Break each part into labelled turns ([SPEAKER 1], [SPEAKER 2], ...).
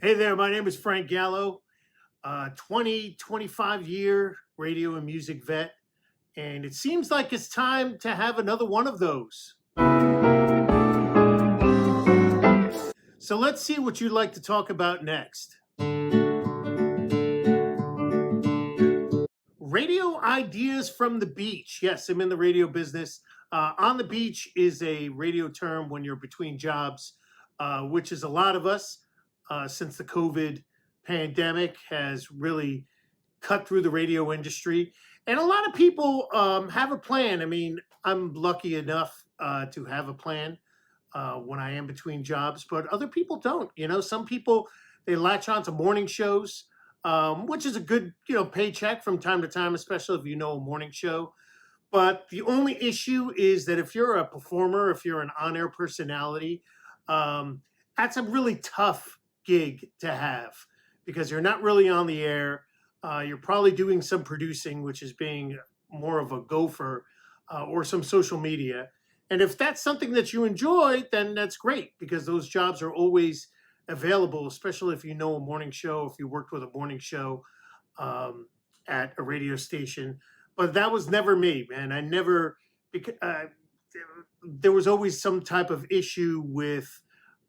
[SPEAKER 1] Hey there, my name is Frank Gallo, 25-year radio and music vet, and it seems like it's time to have another one of those. So let's see what you'd like to talk about next. Radio ideas from the beach. Yes, I'm in the radio business. On the beach is a radio term when you're between jobs, which is a lot of us since the COVID pandemic has really cut through the radio industry. And a lot of people have a plan. I mean, I'm lucky enough to have a plan when I am between jobs, but other people don't. You know, some people they latch on to morning shows, which is a good paycheck from time to time, especially if you know a morning show. But the only issue is that if you're a performer, if you're an on-air personality, um, that's a really tough gig to have because you're not really on the air. You're probably doing some producing, which is being more of a gopher, or some social media. And if that's something that you enjoy, then that's great because those jobs are always available, especially if you know a morning show, if you worked with a morning show um, at a radio station. But that was never me, man. I never, because there was always some type of issue with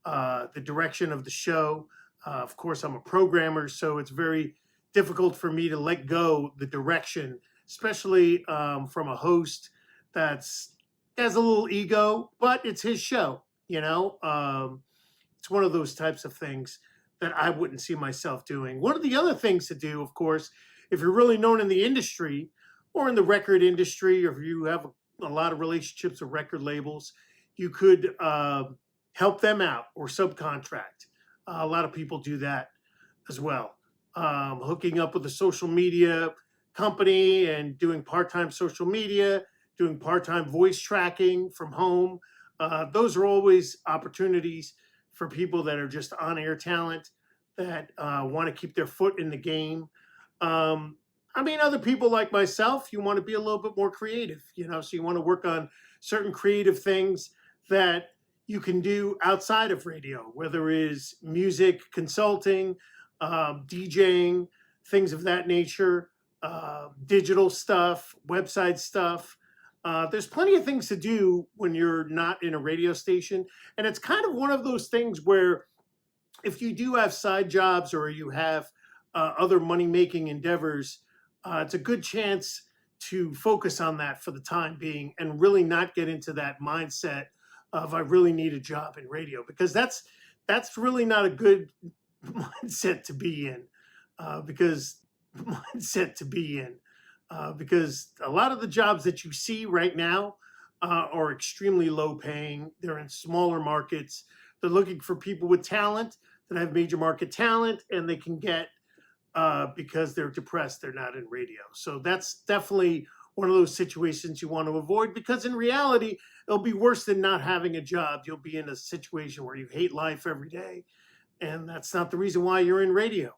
[SPEAKER 1] the direction of the show. Of course, I'm a programmer, so it's very difficult for me to let go the direction, especially from a host that's has a little ego, but it's his show. It's one of those types of things that I wouldn't see myself doing. One of the other things to do, of course, if you're really known in the industry or in the record industry, or if you have a lot of relationships with record labels, you could help them out or subcontract. A lot of people do that as well. Hooking up with a social media company and doing part-time social media, doing part-time voice tracking from home. Those are always opportunities for people that are just on-air talent that want to keep their foot in the game. I mean, other people like myself, you want to be a little bit more creative, so you want to work on certain creative things that you can do outside of radio, whether it is music consulting, DJing, things of that nature, digital stuff, website stuff. There's plenty of things to do when you're not in a radio station. And it's kind of one of those things where if you do have side jobs or you have other money making endeavors, it's a good chance to focus on that for the time being and really not get into that mindset of I really need a job in radio, because that's really not a good mindset to be in, because mindset to be in because a lot of the jobs that you see right now are extremely low paying. They're in smaller markets. They're looking for people with talent that have major market talent, and they can get because they're depressed, they're not in radio. So that's definitely one of those situations you want to avoid, because in reality, it'll be worse than not having a job. You'll be in a situation where you hate life every day, and that's not the reason why you're in radio.